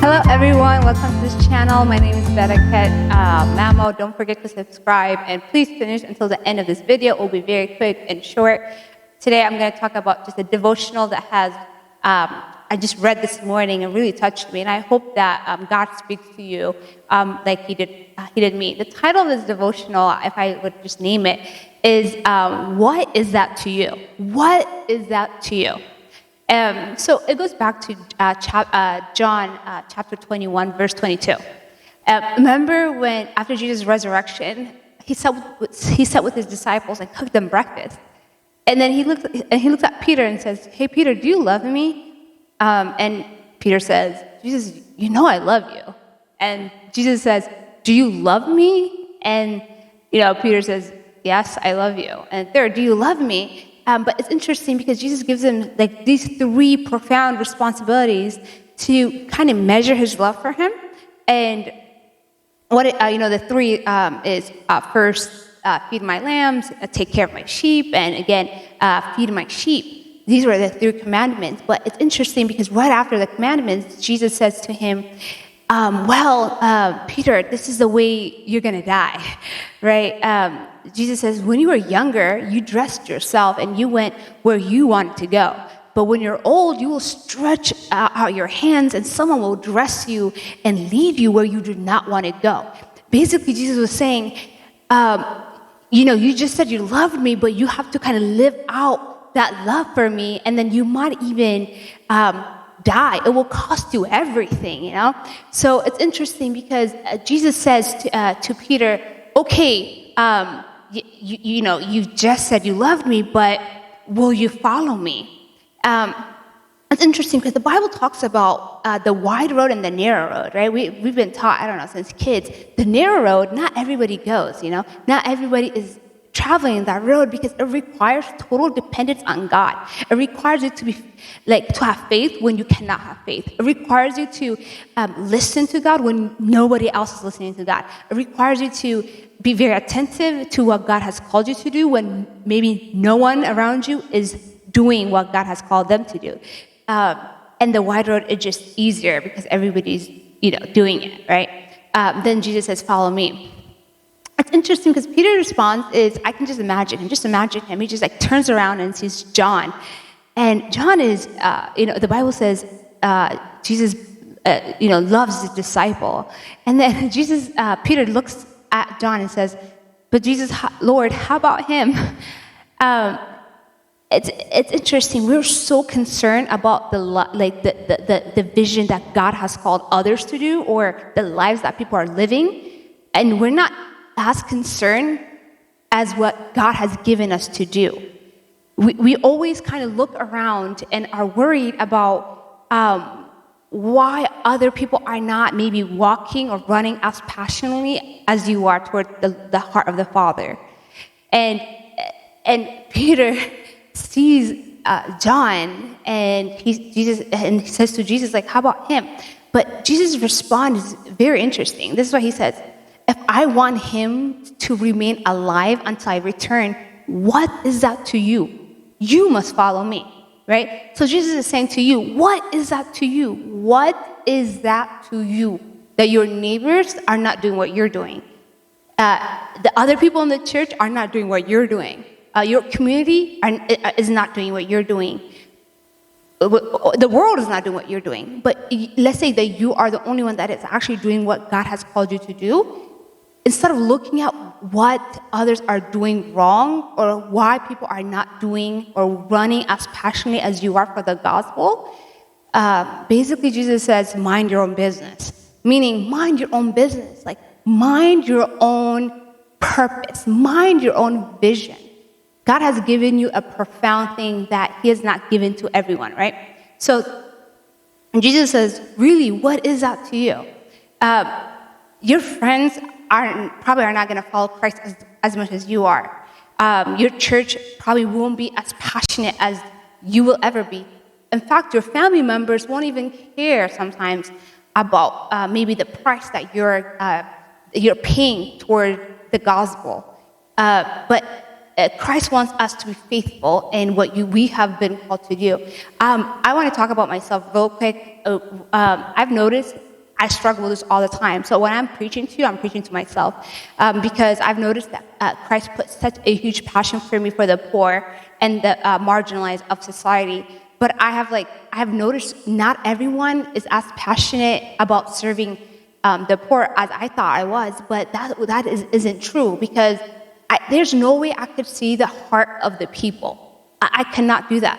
Hello everyone, welcome to this channel. My name is Barakat Mamo. Don't forget to subscribe and please finish until the end of this video. It will be very quick and short. Today I'm going to talk about just a devotional that has I just read this morning and really touched me, and I hope that God speaks to you like He did me. The title of this devotional, if I would just name it, is "What is that to you?" What is that to you? So it goes back to John chapter 21, verse 22. Remember when, after Jesus' resurrection, he sat with his disciples and cooked them breakfast. And then he looks at Peter and says, "Hey, Peter, do you love me?" And Peter says, "Jesus, you know I love you." And Jesus says, "Do you love me?" And Peter says, "Yes, I love you." And third, "Do you love me?" But it's interesting because Jesus gives him like these three profound responsibilities to kind of measure his love for him. And what the three is first, feed my lambs, take care of my sheep, and again, feed my sheep. These were the three commandments. But it's interesting because right after the commandments, Jesus says to him, Peter, this is the way you're going to die, right? Jesus says, when you were younger, you dressed yourself and you went where you wanted to go. But when you're old, you will stretch out your hands and someone will dress you and lead you where you do not want to go. Basically, Jesus was saying, you just said you loved me, but you have to kind of live out that love for me, and then you might even die. It will cost you everything, So it's interesting because Jesus says to Peter, okay, you just said you loved me, but will you follow me? It's interesting because the Bible talks about the wide road and the narrow road, right? We've been taught, since kids, the narrow road, not everybody goes, Not everybody is traveling that road because it requires total dependence on God. It requires you to have faith when you cannot have faith. It requires you to listen to God when nobody else is listening to God. It requires you to be very attentive to what God has called you to do when maybe no one around you is doing what God has called them to do. And the wide road is just easier because everybody's, doing it, right? Then Jesus says, "Follow me." It's interesting because Peter's response is, I can just imagine him. Just imagine him. He just turns around and sees John. And John is, the Bible says Jesus, loves his disciple. And then Peter looks at John and says, "But Jesus, Lord, how about him?" It's interesting. We're so concerned about the vision that God has called others to do or the lives that people are living, and we're not as concerned as what God has given us to do. We always kind of look around and are worried about why other people are not maybe walking or running as passionately as you are toward the heart of the Father. And Peter sees John and he says to Jesus, how about him? But Jesus' response is very interesting. This is what he says. If I want him to remain alive until I return, what is that to you? You must follow me, right? So Jesus is saying to you, what is that to you? What is that to you? That your neighbors are not doing what you're doing. The other people in the church are not doing what you're doing. Your community is not doing what you're doing. The world is not doing what you're doing. But let's say that you are the only one that is actually doing what God has called you to do. Instead of looking at what others are doing wrong or why people are not doing or running as passionately as you are for the gospel, basically Jesus says, mind your own business. Meaning, mind your own business. Mind your own purpose. Mind your own vision. God has given you a profound thing that He has not given to everyone, right? So Jesus says, really, what is that to you? Your friends probably are not going to follow Christ as much as you are. Your church probably won't be as passionate as you will ever be. In fact, your family members won't even care sometimes about maybe the price that you're paying toward the gospel. But Christ wants us to be faithful in what we have been called to do. I want to talk about myself real quick. I've noticed I struggle with this all the time. So when I'm preaching to you, I'm preaching to myself because I've noticed that Christ put such a huge passion for me for the poor and the marginalized of society. But I have noticed not everyone is as passionate about serving the poor as I thought I was. But that isn't true because there's no way I could see the heart of the people. I cannot do that.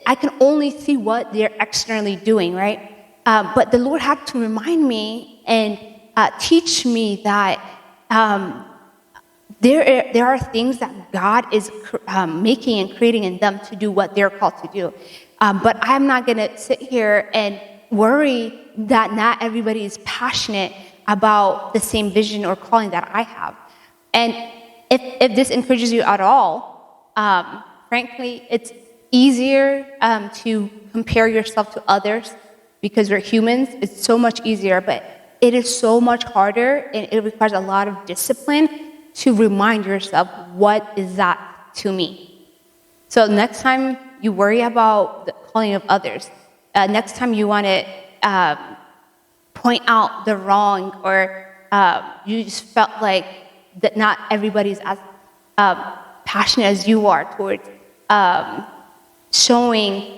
I can only see what they're externally doing, right? But the Lord had to remind me and teach me that there are things that God is making and creating in them to do what they're called to do. But I'm not going to sit here and worry that not everybody is passionate about the same vision or calling that I have. And if this encourages you at all, frankly, it's easier to compare yourself to others because we're humans. It's so much easier, but it is so much harder, and it requires a lot of discipline to remind yourself, what is that to me? So next time you worry about the calling of others, next time you want to point out the wrong, or you just felt like that not everybody's as passionate as you are towards showing,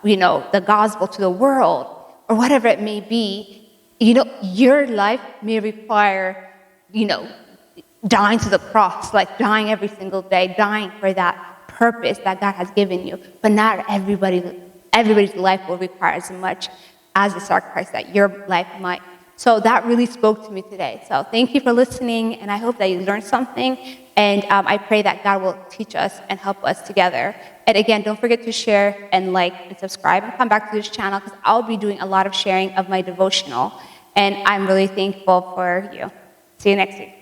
the gospel to the world, or whatever it may be, your life may require, dying to the cross, like dying every single day, dying for that purpose that God has given you. But not everybody's life will require as much as the sacrifice that your life might. So that really spoke to me today. So thank you for listening, and I hope that you learned something. And I pray that God will teach us and help us together. And again, don't forget to share and like and subscribe and come back to this channel because I'll be doing a lot of sharing of my devotional. And I'm really thankful for you. See you next week.